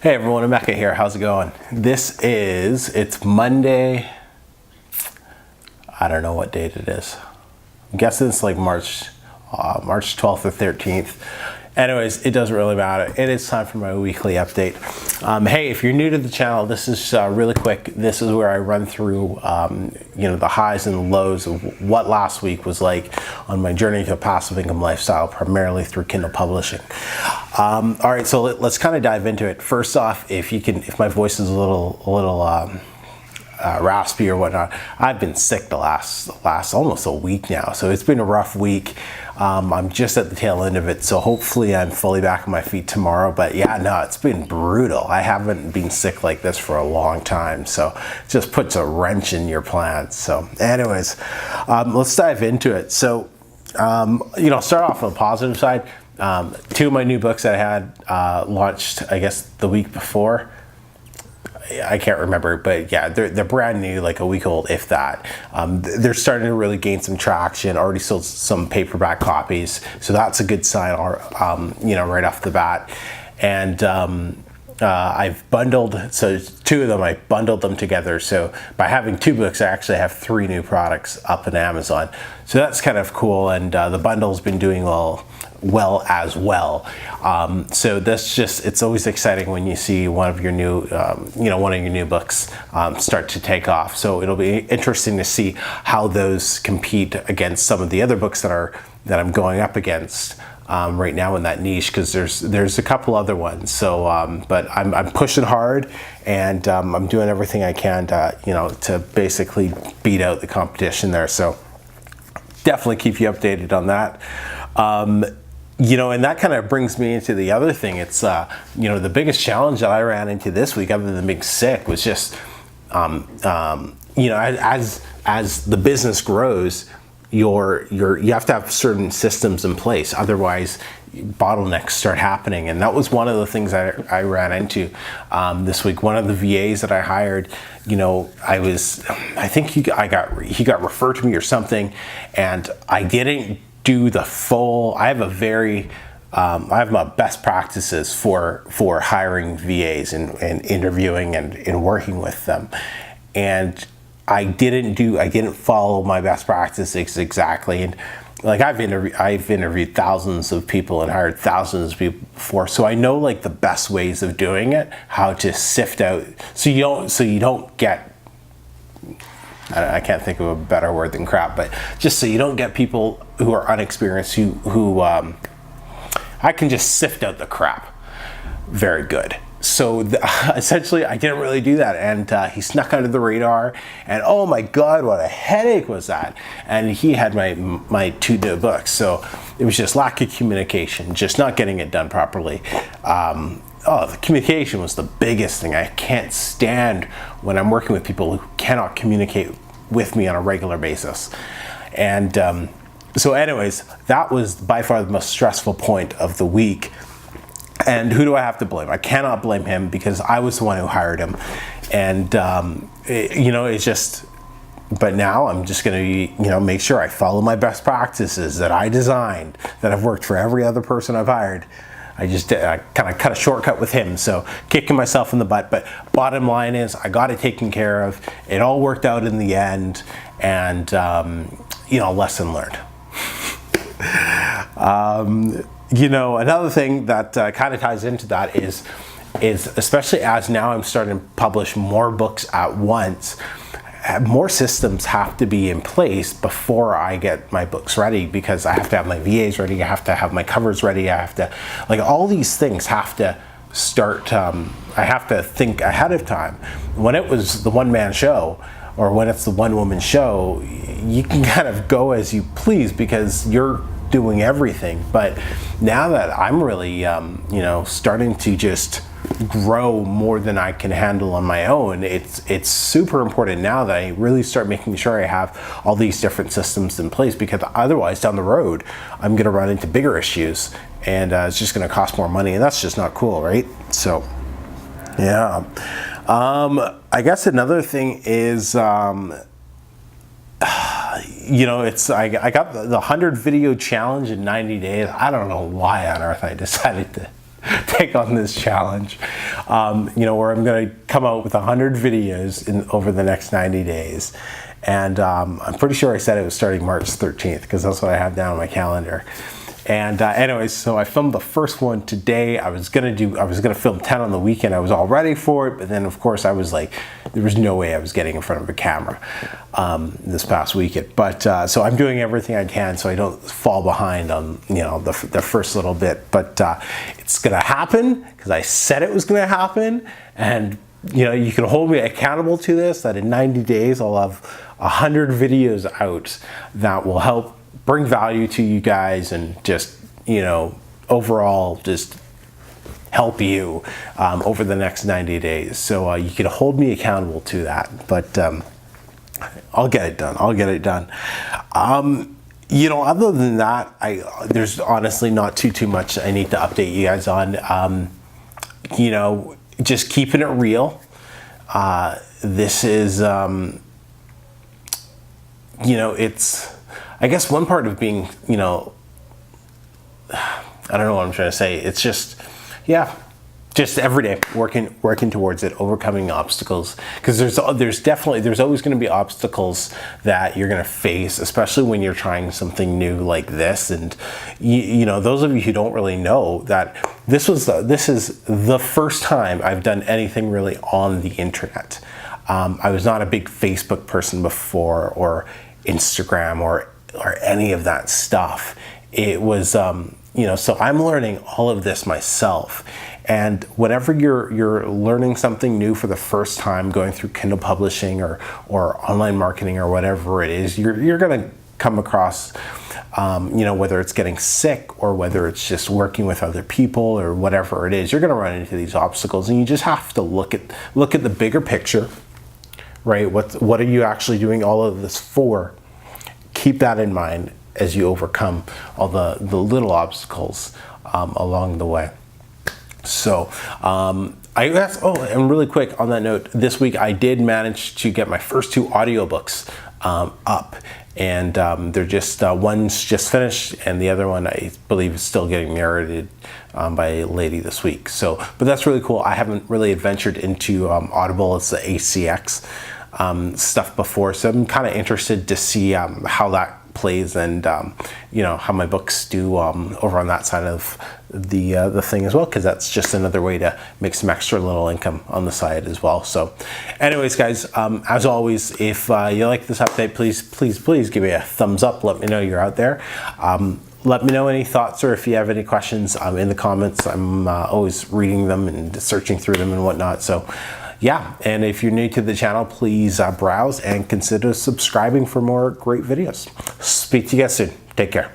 Hey everyone, Emeka here. How's it going? It's Monday. I don't know what date it is. I'm guessing it's like March 12th or 13th. Anyways, it doesn't really matter. It is time for my weekly update. Hey, if you're new to the channel, this is really quick. This is where I run through, the highs and the lows of what last week was like on my journey to a passive income lifestyle, primarily through Kindle publishing. All right, so let's kind of dive into it. First off, if my voice is a little raspy or whatnot, I've been sick the last almost a week now, so it's been a rough week. I'm just at the tail end of it, so hopefully I'm fully back on my feet tomorrow. But yeah, no, it's been brutal. I haven't been sick like this for a long time, so it just puts a wrench in your plans. So anyways, let's dive into it. So start off on the positive side. Two of my new books that I had launched, I guess, the week before. I can't remember, but yeah, they're brand new, like a week old, if that. They're starting to really gain some traction. Already sold some paperback copies, so that's a good sign. Right off the bat. And I've bundled, so two of them, I bundled them together. So by having two books, I actually have three new products up on Amazon. So that's kind of cool, and the bundle's been doing well as well. So it's always exciting when you see one of your new books start to take off. So it'll be interesting to see how those compete against some of the other books that I'm going up against right now in that niche, because there's a couple other ones. So but I'm pushing hard, and I'm doing everything I can to basically beat out the competition there. So definitely keep you updated on that. And that kind of brings me into the other thing. It's the biggest challenge that I ran into this week, other than being sick, was just as the business grows, you have to have certain systems in place. Otherwise, bottlenecks start happening, and that was one of the things I ran into this week. One of the VAs that I hired, I think he got referred to me or something, and I didn't do the full. I have my best practices for hiring VAs and interviewing and working with them, and I didn't follow my best practices exactly. And like I've interviewed thousands of people and hired thousands of people before, so I know like the best ways of doing it, how to sift out so you don't get, I can't think of a better word than crap, but just so you don't get people who are unexperienced who I can just sift out the crap very good. So essentially, I didn't really do that, and he snuck under the radar. And oh my God, what a headache was that! And he had my two new books, so it was just lack of communication, just not getting it done properly. The communication was the biggest thing. I can't stand when I'm working with people who cannot communicate with me on a regular basis. And so anyways, that was by far the most stressful point of the week. And who do I have to blame? I cannot blame him, because I was the one who hired him. And, it's just, but now I'm just going to, make sure I follow my best practices that I designed, that have worked for every other person I've hired. I kind of cut a shortcut with him, so kicking myself in the butt. But bottom line is, I got it taken care of. It all worked out in the end, and lesson learned. Another thing that kind of ties into that is especially as now I'm starting to publish more books at once, more systems have to be in place before I get my books ready, because I have to have my VAs ready, I have to have my covers ready, I have to, all these things have to start, I have to think ahead of time. When it was the one-man show, or when it's the one-woman show, you can kind of go as you please because you're doing everything. But now that I'm really, starting to just grow more than I can handle on my own, it's super important now that I really start making sure I have all these different systems in place, because otherwise down the road I'm going to run into bigger issues, and it's just going to cost more money, and that's just not cool, right? So yeah, I guess another thing is I got the 100 video challenge in 90 days. I don't know why on earth I decided take on this challenge, where I'm going to come out with 100 videos over the next 90 days. And I'm pretty sure I said it was starting March 13th because that's what I have down on my calendar. And anyways, so I filmed the first one today. I was gonna film 10 on the weekend. I was all ready for it, but then of course I was like, there was no way I was getting in front of a camera this past weekend. But so I'm doing everything I can so I don't fall behind on the first little bit. But it's gonna happen because I said it was gonna happen, and you can hold me accountable to this. That in 90 days I'll have 100 videos out that will help bring value to you guys and just, overall just help you over the next 90 days. So you can hold me accountable to that, but I'll get it done. Other than that, there's honestly not too much I need to update you guys on. Just keeping it real. This is, it's, I guess one part of being, I don't know what I'm trying to say. It's just, just every day working towards it, overcoming obstacles. Because there's always going to be obstacles that you're going to face, especially when you're trying something new like this. And those of you who don't really know that this is the first time I've done anything really on the internet. I was not a big Facebook person before, or Instagram, or any of that stuff. It was, so I'm learning all of this myself. And whenever you're learning something new for the first time, going through Kindle publishing or online marketing or whatever it is, you're going to come across, whether it's getting sick or whether it's just working with other people or whatever it is, you're going to run into these obstacles, and you just have to look at the bigger picture, right? What are you actually doing all of this for? Keep that in mind as you overcome all the little obstacles along the way. So I guess, and really quick on that note, this week I did manage to get my first 2 audiobooks up, and they're just, one's just finished and the other one I believe is still getting narrated by a lady this week. So, but that's really cool. I haven't really adventured into Audible. It's the ACX stuff before, so I'm kind of interested to see how that plays, and how my books do over on that side of the thing as well, because that's just another way to make some extra little income on the side as well. So anyways, guys, as always, if you like this update, please give me a thumbs up. Let me know you're out there. Let me know any thoughts, or if you have any questions in the comments. I'm always reading them and searching through them and whatnot. So yeah, and if you're new to the channel, please browse and consider subscribing for more great videos. Speak to you guys soon. Take care.